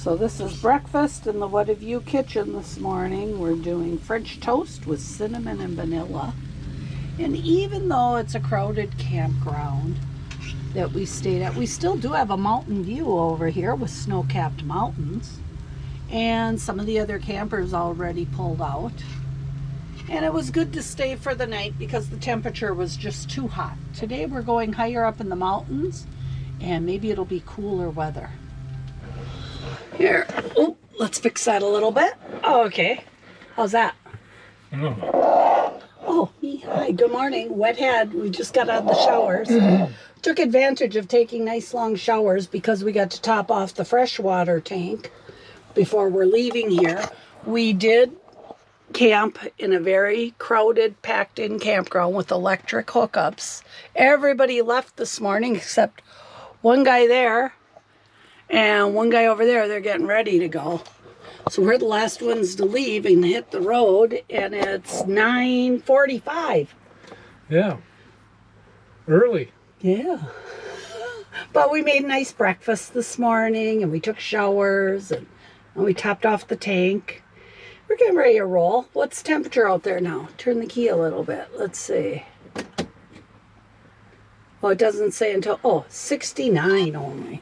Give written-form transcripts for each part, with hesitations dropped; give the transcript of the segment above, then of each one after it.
So this is breakfast in the What Have You kitchen this morning. We're doing French toast with cinnamon and vanilla. And even though it's a crowded campground that we stayed at, we still do have a mountain view over here with snow-capped mountains. And some of the other campers already pulled out. And it was good to stay for the night because the temperature was just too hot. Today we're going higher up in the mountains and maybe it'll be cooler weather. Here, oh, let's fix that a little bit. Oh, okay. How's that? Oh, hi, good morning. Wet head. We just got out of the showers. Took advantage of taking nice long showers because we got to top off the freshwater tank before we're leaving here. We did camp in a very crowded, packed-in campground with electric hookups. Everybody left this morning except one guy there and one guy over there. They're getting ready to go. So we're the last ones to leave and hit the road, and it's 9:45. Yeah. Early. Yeah. But we made a nice breakfast this morning, and we took showers, and we topped off the tank. We're getting ready to roll. What's the temperature out there now? Turn the key a little bit. Let's see. Oh, it doesn't say until, 69 only.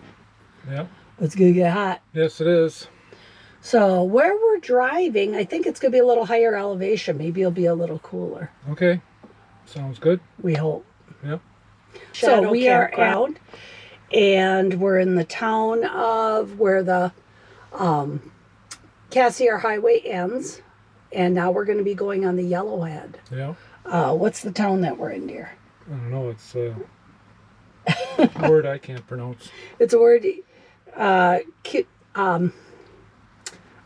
Yep. It's going to get hot. Yes, it is. So where we're driving, I think it's going to be a little higher elevation. Maybe it'll be a little cooler. Okay. Sounds good. We hope. Yep. So we are out, and we're in the town of where the Cassiar Highway ends, and now we're going to be going on the Yellowhead. Yeah. What's the town that we're in, dear? I don't know. It's a word I can't pronounce. It's a word.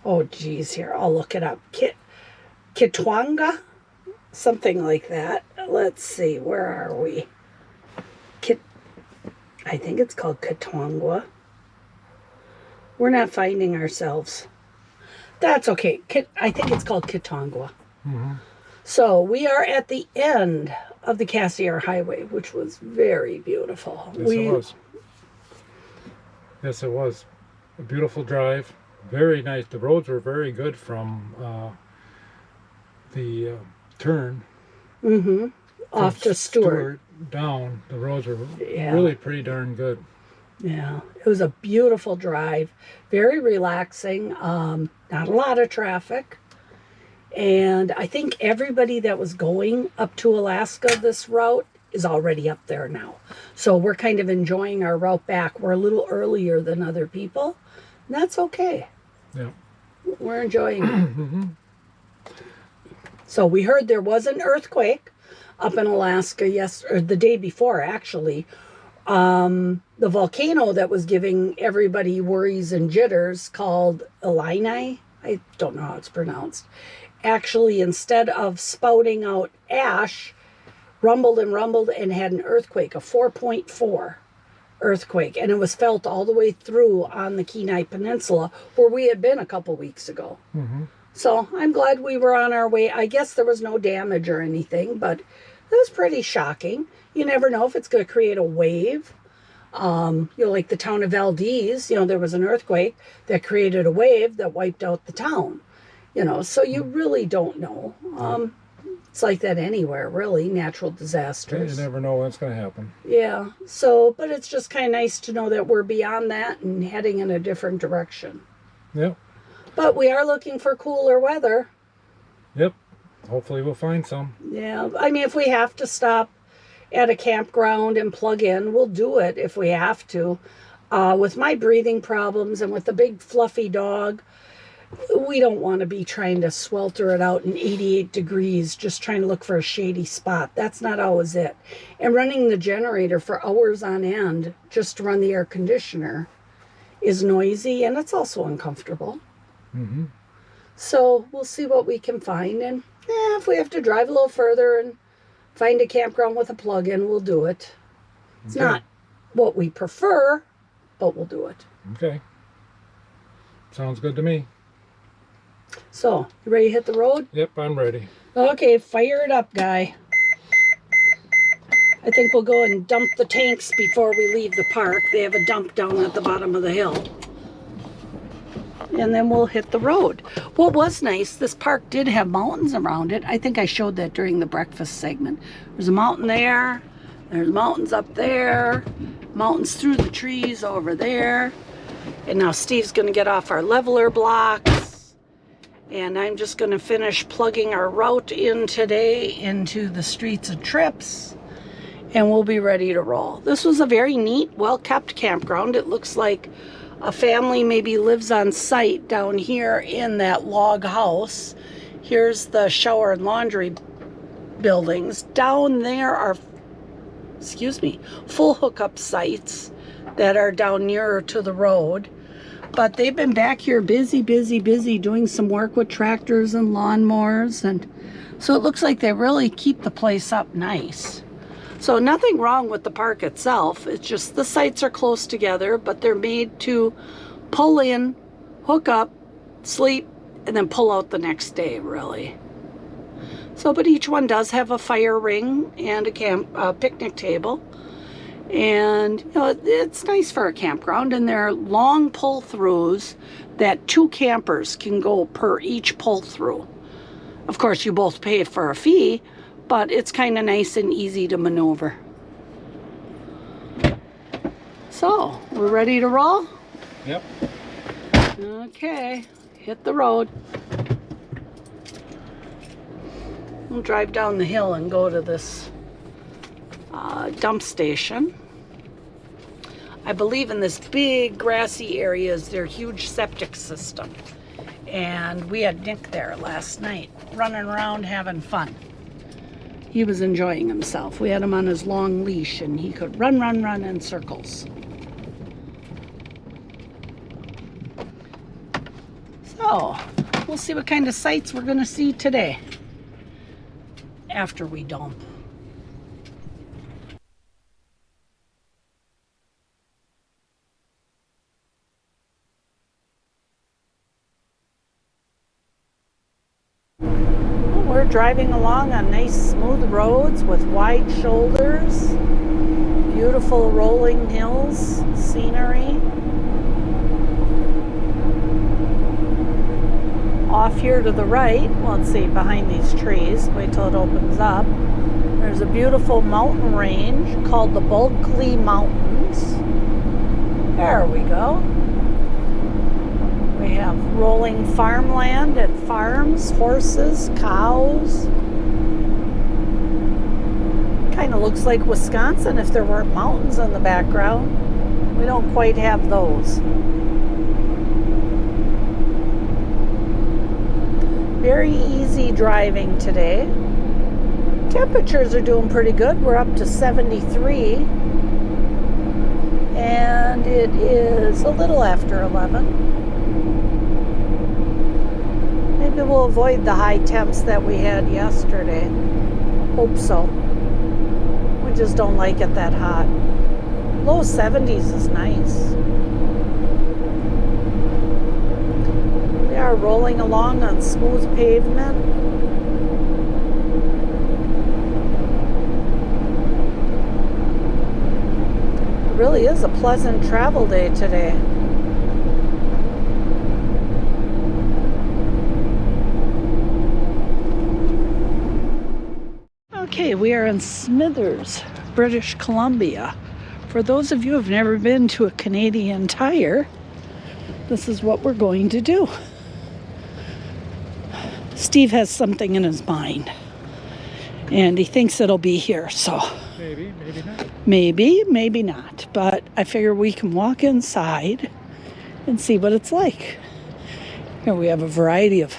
Oh, geez, here, I'll look it up. Kitwanga? Something like that. Let's see, where are we? I think it's called Kitwanga. We're not finding ourselves. That's okay. I think it's called Kitwanga. Mm-hmm. So we are at the end of the Cassiar Highway, which was very beautiful. Yes, it was. Yes, it was. A beautiful drive. Very nice. The roads were very good from the turn. Mm-hmm. Off to Stewart. Down. The roads were really pretty darn good. Yeah. It was a beautiful drive. Very relaxing. Not a lot of traffic. And I think everybody that was going up to Alaska this route is already up there now. So we're kind of enjoying our route back. We're a little earlier than other people. And that's okay. Yeah. We're enjoying it. Mm-hmm. So we heard there was an earthquake up in Alaska or the day before, actually. The volcano that was giving everybody worries and jitters, called Illini, I don't know how it's pronounced, actually, instead of spouting out ash, rumbled and had an earthquake, a 4.4 earthquake, and it was felt all the way through on the Kenai Peninsula where we had been a couple weeks ago. Mm-hmm. So I'm glad we were on our way. I guess there was no damage or anything, but it was pretty shocking. You never know if it's going to create a wave. Like the town of Valdez, there was an earthquake that created a wave that wiped out the town. So you really don't know. It's like that anywhere, really, natural disasters. You never know what's going to happen. Yeah. But it's just kind of nice to know that we're beyond that and heading in a different direction. Yep. But we are looking for cooler weather. Yep. Hopefully we'll find some. Yeah. I mean, if we have to stop at a campground and plug in, we'll do it if we have to. With my breathing problems and with the big fluffy dog, we don't want to be trying to swelter it out in 88 degrees, just trying to look for a shady spot. That's not always it. And running the generator for hours on end just to run the air conditioner is noisy, and it's also uncomfortable. Mm-hmm. So we'll see what we can find. And if we have to drive a little further and find a campground with a plug-in, we'll do it. It's not what we prefer, but we'll do it. Okay. Sounds good to me. So, you ready to hit the road? Yep, I'm ready. Okay, fire it up, guy. I think we'll go and dump the tanks before we leave the park. They have a dump down at the bottom of the hill. and then we'll hit the road. What was nice, this park did have mountains around it. I think I showed that during the breakfast segment. There's a mountain there, there's mountains up there, mountains through the trees over there. And now Steve's gonna get off our leveler blocks, and I'm just gonna finish plugging our route in today into the Streets of Trips, and we'll be ready to roll. This was a very neat, well-kept campground. It looks like a family maybe lives on site down here in that log house. Here's the shower and laundry buildings. Down there are, full hookup sites that are down nearer to the road. But they've been back here busy doing some work with tractors and lawnmowers. And so it looks like they really keep the place up nice. So nothing wrong with the park itself. It's just the sites are close together, but they're made to pull in, hook up, sleep, and then pull out the next day, really. So, but each one does have a fire ring and a picnic table. And, you know, it's nice for a campground, and there are long pull-throughs that 2 campers can go per each pull-through. Of course, you both pay for a fee, but it's kind of nice and easy to maneuver. So, we're ready to roll? Yep. Okay, hit the road. We'll drive down the hill and go to this dump station. I believe in this big grassy area is their huge septic system. And we had Nick there last night, running around having fun. He was enjoying himself. We had him on his long leash and he could run in circles. So, we'll see what kind of sights we're gonna see today after we dump. We're driving along on nice smooth roads with wide shoulders, beautiful rolling hills, scenery. Off here to the right, well, let's see, behind these trees, wait till it opens up, there's a beautiful mountain range called the Bulkley Mountains. There we go. We have rolling farmland and farms, horses, cows. Kind of looks like Wisconsin if there weren't mountains in the background. We don't quite have those. Very easy driving today. Temperatures are doing pretty good. We're up to 73. And it is a little after 11. Maybe we'll avoid the high temps that we had yesterday. Hope so. We just don't like it that hot. Low 70s is nice. We are rolling along on smooth pavement. It really is a pleasant travel day today. Okay, we are in Smithers, British Columbia. For those of you who have never been to a Canadian Tire, this is what we're going to do. Steve has something in his mind, and he thinks it'll be here, so. Maybe, maybe not. Maybe not, but I figure we can walk inside and see what it's like. Here we have a variety of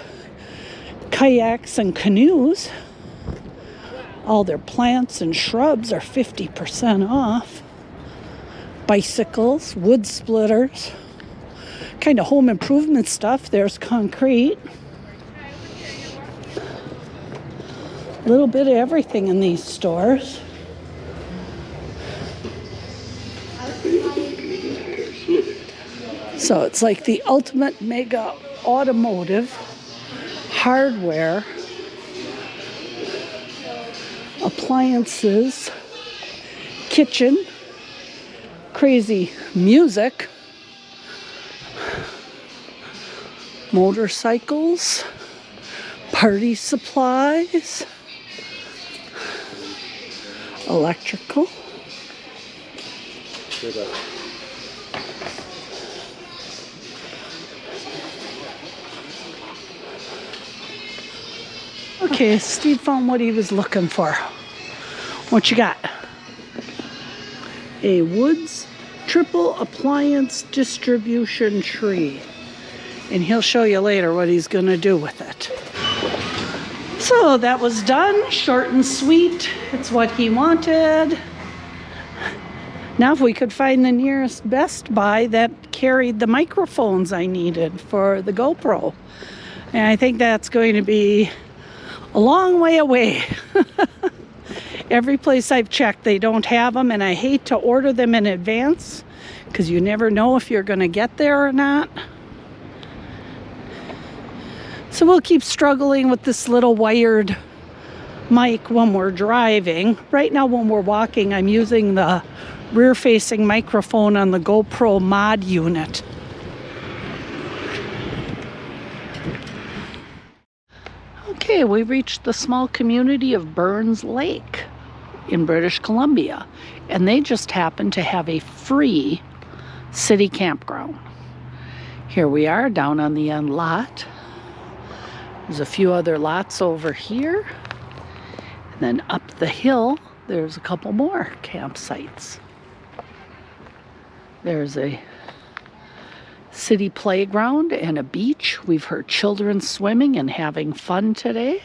kayaks and canoes. All their plants and shrubs are 50% off. Bicycles, wood splitters, kind of home improvement stuff. There's concrete. A little bit of everything in these stores. So it's like the ultimate mega automotive hardware, appliances, kitchen, crazy music, motorcycles, party supplies, electrical. Okay, Steve found what he was looking for. What you got? A woods triple appliance distribution tree. And he'll show you later what he's going to do with it. So that was done, short and sweet. It's what he wanted. Now if we could find the nearest Best Buy that carried the microphones I needed for the GoPro. And I think that's going to be a long way away. Every place I've checked, they don't have them, and I hate to order them in advance because you never know if you're going to get there or not. So we'll keep struggling with this little wired mic when we're driving. Right now when we're walking, I'm using the rear-facing microphone on the GoPro mod unit. Okay, we reached the small community of Burns Lake in British Columbia, and they just happen to have a free city campground. Here we are down on the end lot. There's a few other lots over here, and then up the hill there's a couple more campsites. There's a city playground and a beach. We've heard children swimming and having fun today.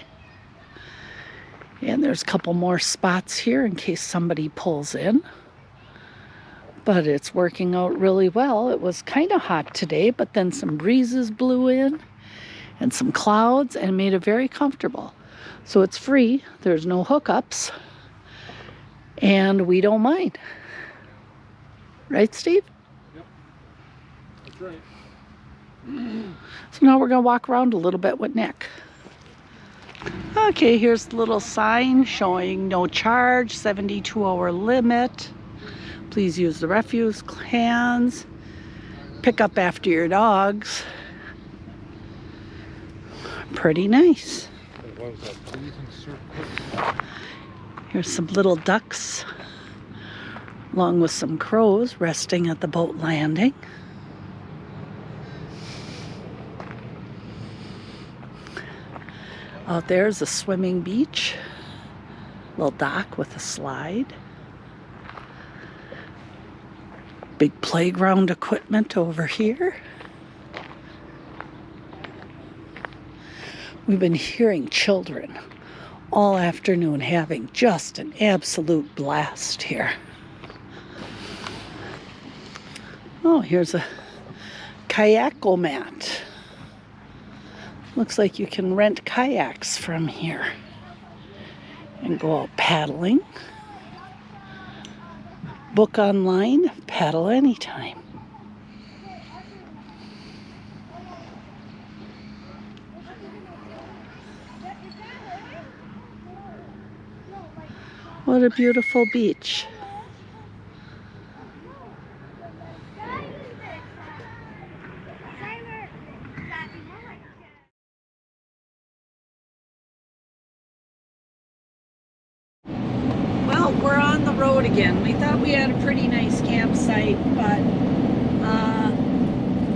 And there's a couple more spots here in case somebody pulls in. But it's working out really well. It was kind of hot today, but then some breezes blew in and some clouds and made it very comfortable. So it's free. There's no hookups. And we don't mind. Right, Steve? Yep. That's right. So now we're going to walk around a little bit with Nick. Okay, here's the little sign showing no charge, 72-hour limit. Please use the refuse cans. Pick up after your dogs. Pretty nice. Here's some little ducks along with some crows resting at the boat landing. Out there's a swimming beach, little dock with a slide. Big playground equipment over here. We've been hearing children all afternoon having just an absolute blast here. Oh, here's a kayakomat. Looks like you can rent kayaks from here and go out paddling. Book online, paddle anytime. What a beautiful beach. Well, we're on the road again. We thought we had a pretty nice campsite, but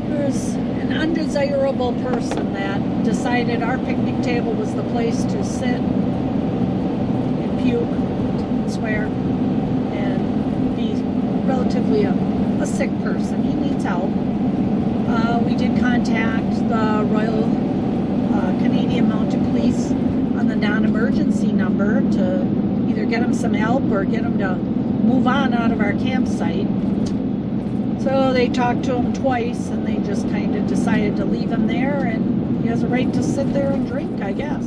there's an undesirable person that decided our picnic table was the place to sit and puke, swear, and be relatively a sick person. He needs help. We did contact the Royal Canadian Mounted Police on the non-emergency number to either get him some help or get him to move on out of our campsite. So they talked to him twice and they just kind of decided to leave him there, and he has a right to sit there and drink, I guess.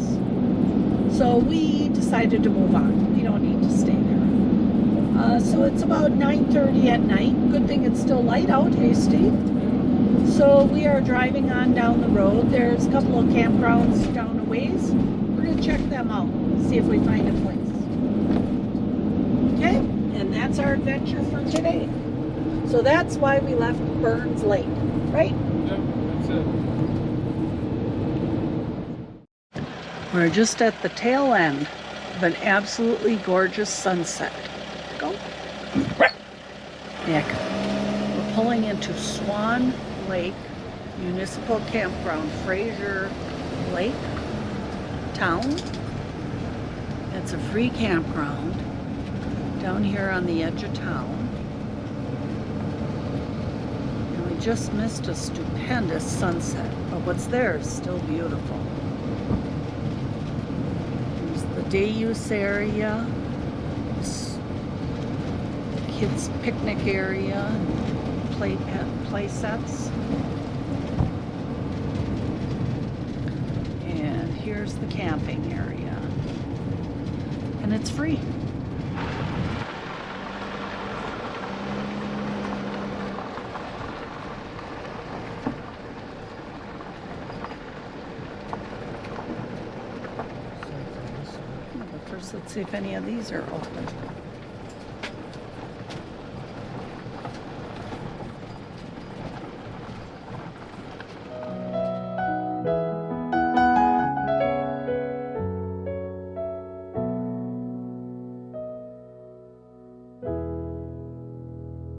So we decided to move on. We don't need to stay there. So it's about 9:30 at night. Good thing it's still light out, hey Steve? So we are driving on down the road. There's a couple of campgrounds down a ways. We're going to check them out, see if we find a place. Okay, and that's our adventure for today. So that's why we left Burns Lake, right? Yep, that's it. We're just at the tail end of an absolutely gorgeous sunset. Go. Nick. We're pulling into Swan Lake Municipal Campground, Fraser Lake Town. It's a free campground down here on the edge of town. And we just missed a stupendous sunset, but what's there is still beautiful. There's the day use area, kids picnic area, and play sets. And here's the camping area. And it's free. But first, let's see if any of these are open.